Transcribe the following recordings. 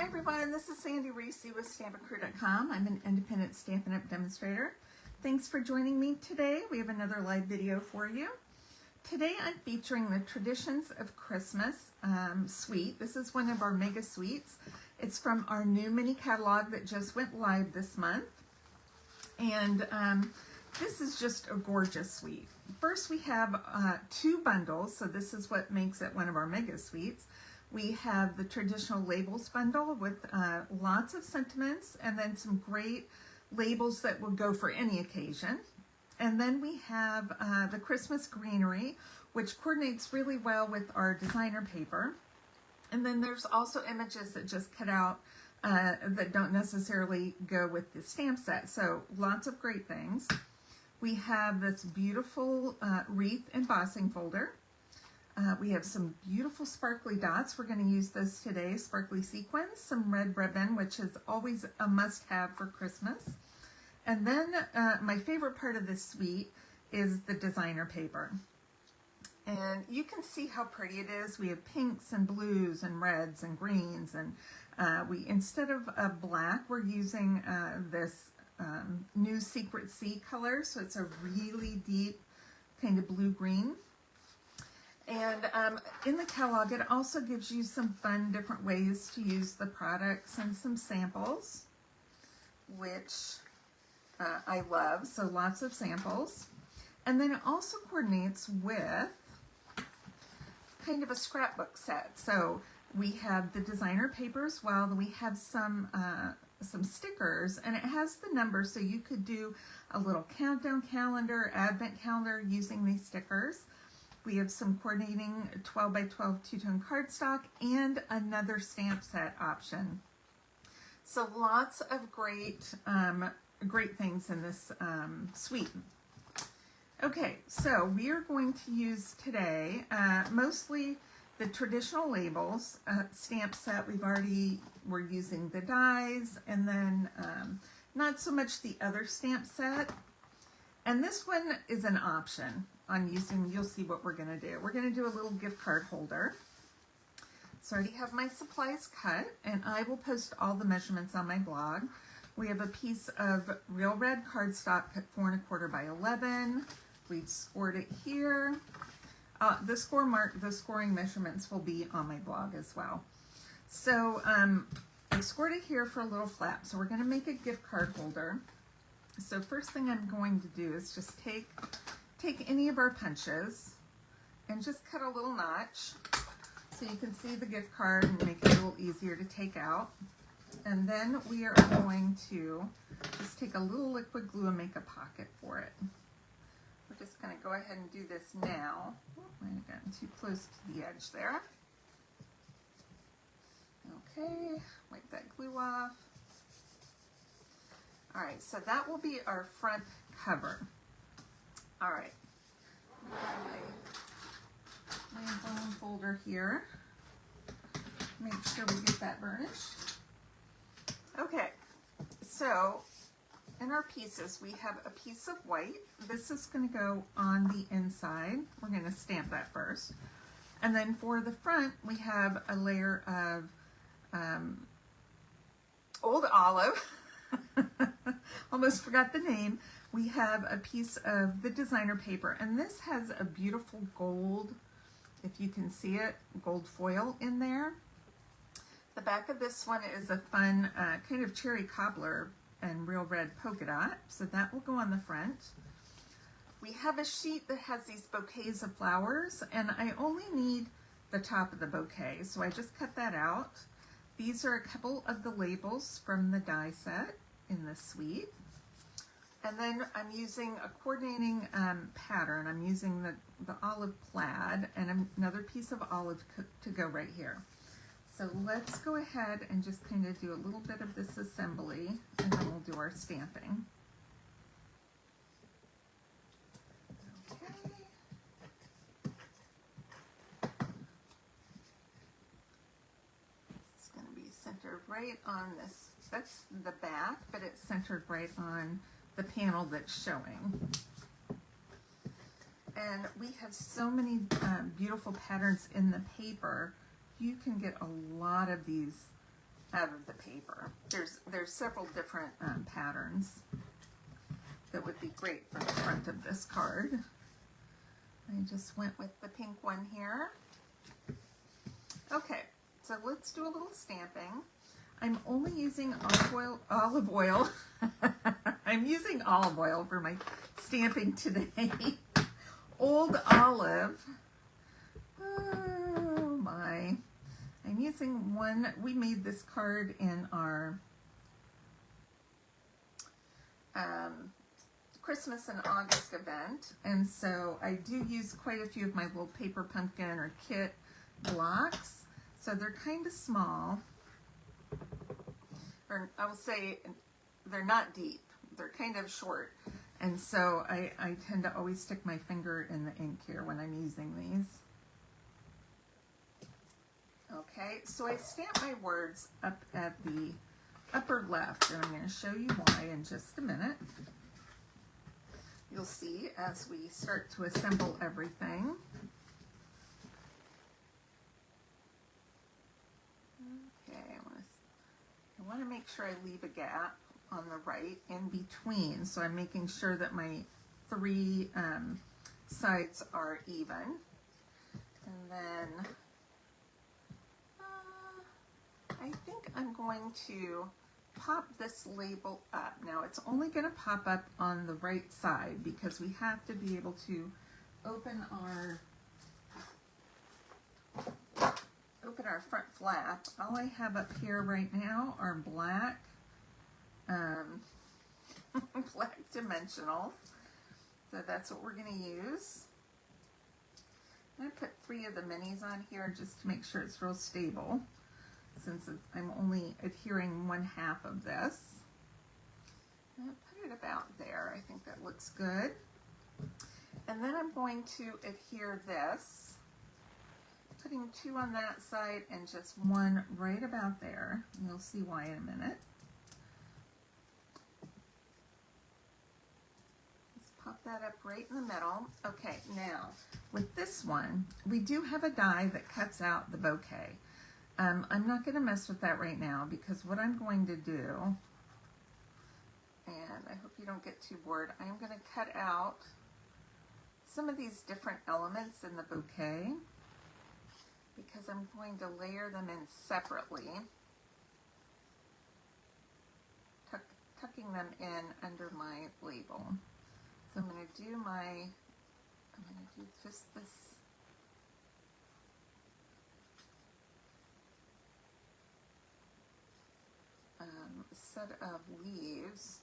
Hi everyone, this is Sandy Reese with Stampacrew.com. I'm an independent Stampin' Up! Demonstrator. Thanks for joining me today. We have another live video for you. Today I'm featuring the Traditions of Christmas suite. This is one of our mega suites. It's from our new mini catalog that just went live this month. And this is just a gorgeous suite. First we have two bundles, so this is what makes it one of our mega suites. We have the traditional labels bundle with lots of sentiments and then some great labels that will go for any occasion. And then we have the Christmas greenery, which coordinates really well with our designer paper. And then there's also images that just cut out that don't necessarily go with the stamp set. So lots of great things. We have this beautiful wreath embossing folder. We have some beautiful sparkly dots. We're going to use this today, sparkly sequins, some red ribbon, which is always a must-have for Christmas. And then my favorite part of this suite is the designer paper. And you can see how pretty it is. We have pinks and blues and reds and greens. And instead of black, we're using this new Secret Sea color. So it's a really deep kind of blue-green. And in the catalog, it also gives you some fun different ways to use the products and some samples, which I love, so lots of samples. And then it also coordinates with kind of a scrapbook set. So we have the designer paper as well, and we have some stickers, and it has the numbers, so you could do a little countdown calendar, advent calendar using these stickers. We have some coordinating 12 by 12 two-tone cardstock and another stamp set option. So lots of great things in this suite. Okay, so we are going to use today mostly the traditional labels stamp set. We're using the dies, and then not so much the other stamp set. And this one is an option on using. You'll see what we're going to do. We're going to do a little gift card holder. So I already have my supplies cut, and I will post all the measurements on my blog. We have a piece of real red cardstock cut 4 1/4 by 11. We've scored it here. The scoring measurements will be on my blog as well. So I scored it here for a little flap. So we're going to make a gift card holder. So first thing I'm going to do is just take any of our punches and just cut a little notch so you can see the gift card and make it a little easier to take out. And then we are going to just take a little liquid glue and make a pocket for it. We're just going to go ahead and do this now. Oh, I might have gotten too close to the edge there. Okay, wipe that glue off. All right, so that will be our front cover. All right, my bone folder here. Make sure we get that burnished. Okay, so in our pieces, we have a piece of white. This is going to go on the inside. We're going to stamp that first. And then for the front, we have a layer of Old Olive. Almost forgot the name. We have a piece of the designer paper, and this has a beautiful gold, if you can see it, gold foil in there. The back of this one is a fun kind of cherry cobbler and real red polka dot, so that will go on the front. We have a sheet that has these bouquets of flowers, and I only need the top of the bouquet, so I just cut that out. These are a couple of the labels from the die set in the suite. And then I'm using a coordinating pattern. I'm using the olive plaid and another piece of olive to go right here. So let's go ahead and just kind of do a little bit of this assembly, and then we'll do our stamping. Okay. It's going to be centered right on this. That's the back, but it's centered right on the panel that's showing. And we have so many beautiful patterns in the paper. You can get a lot of these out of the paper. There's several different patterns that would be great for the front of this card. I just went with the pink one here. Okay, so let's do a little stamping. I'm only using olive oil. I'm using olive oil for my stamping today. Old Olive. Oh my. I'm using one. We made this card in our Christmas and August event, and so I do use quite a few of my little paper pumpkin or kit blocks. So they're kind of small, or I will say they're not deep. They're kind of short, and so I tend to always stick my finger in the ink here when I'm using these. Okay, so I stamp my words up at the upper left, and I'm going to show you why in just a minute. You'll see as we start to assemble everything. Okay, I want to make sure I leave a gap on the right in between, so I'm making sure that my three sides are even. And then I think I'm going to pop this label up. Now it's only going to pop up on the right side because we have to be able to open our front flap. All I have up here right now are black black dimensionals. So that's what we're going to use. I'm going to put 3 of the minis on here just to make sure it's real stable, since I'm only adhering 1/2 of this. I'll put it about there. I think that looks good. And then I'm going to adhere this, putting 2 on that side and just 1 right about there. And you'll see why in a minute. Let's pop that up right in the middle. Okay, now with this one, we do have a die that cuts out the bouquet. I'm not going to mess with that right now because what I'm going to do, and I hope you don't get too bored, I'm going to cut out some of these different elements in the bouquet because I'm going to layer them in separately, tucking them in under my label. So I'm going to do just this set of leaves.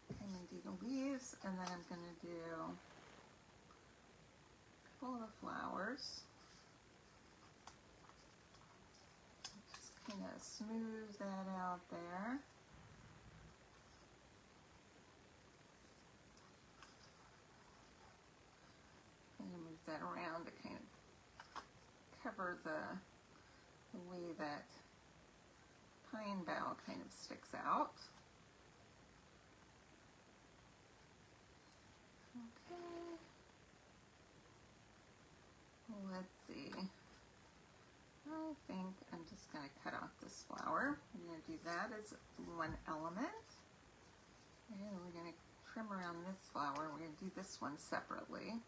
I'm going to do the leaves, and then I'm going to do a couple of the flowers. Just kind of smooth that out there. And move that around to kind of cover the way that pine bough kind of sticks out. Okay. Let's see. I think I'm just going to cut off this flower. I'm going to do that as one element. And we're going to trim around this flower. We're going to do this one separately.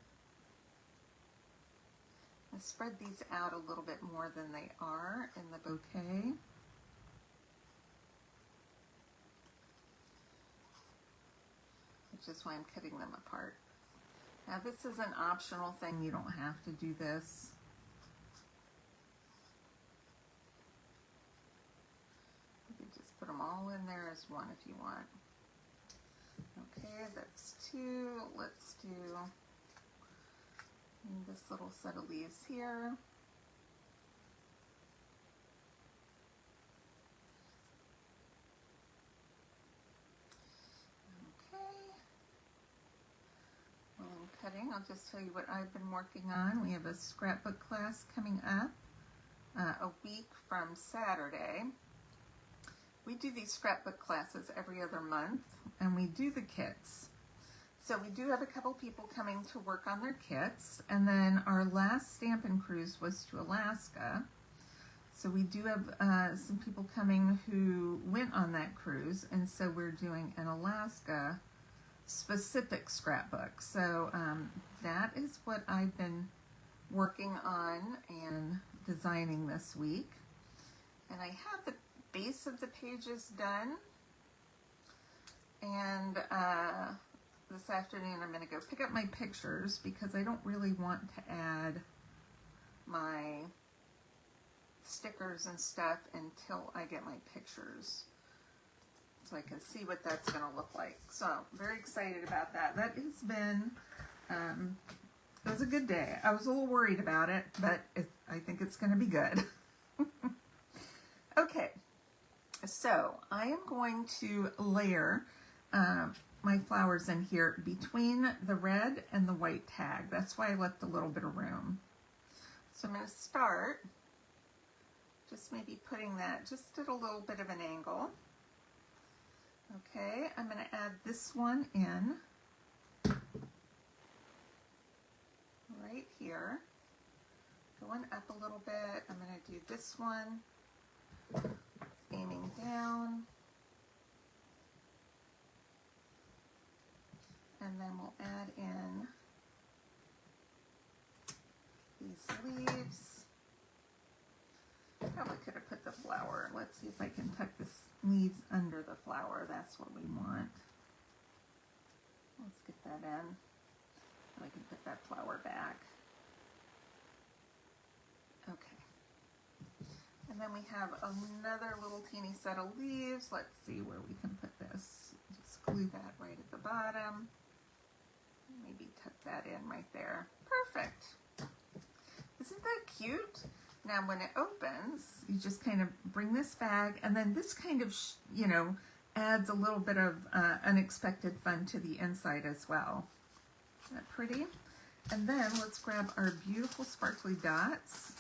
I spread these out a little bit more than they are in the bouquet. Which is why I'm cutting them apart. Now this is an optional thing. You don't have to do this. You can just put them all in there as one if you want. Okay, that's 2. Let's do this little set of leaves here. Okay. While I'm cutting, I'll just tell you what I've been working on. We have a scrapbook class coming up a week from Saturday. We do these scrapbook classes every other month, and we do the kits. So we do have a couple people coming to work on their kits, and then our last Stampin' Cruise was to Alaska. So we do have some people coming who went on that cruise, and so we're doing an Alaska specific scrapbook. So that is what I've been working on and designing this week. And I have the base of the pages done. And this afternoon I'm going to go pick up my pictures because I don't really want to add my stickers and stuff until I get my pictures, so I can see what that's going to look like. So I'm very excited about that. That has been, it was a good day. I was a little worried about it, but I think it's going to be good. Okay, so I am going to layer my flowers in here between the red and the white tag. That's why I left a little bit of room. So I'm going to start just maybe putting that just at a little bit of an angle. Okay, I'm going to add this one in right here. Going up a little bit. I'm going to do this one, aiming down. And then we'll add in these leaves. Probably could have put the flower. Let's see if I can tuck the leaves under the flower. That's what we want. Let's get that in. And I can put that flower back. Okay. And then we have another little teeny set of leaves. Let's see where we can put this. Just glue that right at the bottom. Maybe tuck that in right there. Perfect. Isn't that cute? Now when it opens, you just kind of bring this bag, and then this kind of, you know, adds a little bit of unexpected fun to the inside as well. Isn't that pretty? And then let's grab our beautiful sparkly dots.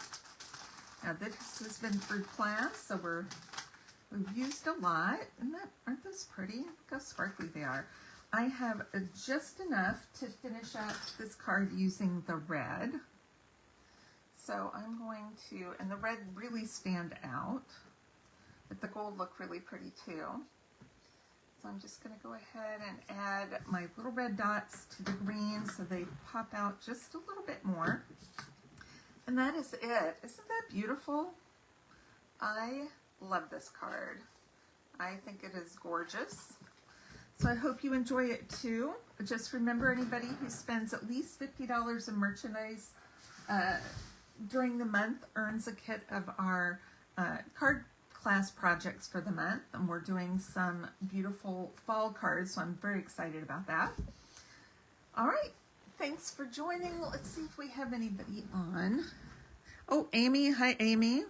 Now this has been through class, so we've used a lot. Aren't those pretty? Look how sparkly they are. I have just enough to finish out this card using the red. So I'm going to, and the red really stand out, but the gold look really pretty too. So I'm just going to go ahead and add my little red dots to the green so they pop out just a little bit more. And that is it. Isn't that beautiful? I love this card. I think it is gorgeous. So I hope you enjoy it too. Just remember, anybody who spends at least $50 in merchandise during the month earns a kit of our card class projects for the month, and we're doing some beautiful fall cards, so I'm very excited about that. All right, thanks for joining. Let's see if we have anybody on. Oh, Amy. Hi, Amy.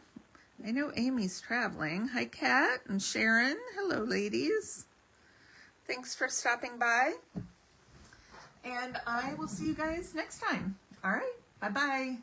I know Amy's traveling. Hi, Kat and Sharon. Hello, ladies. Thanks for stopping by, and I will see you guys next time. All right, bye-bye.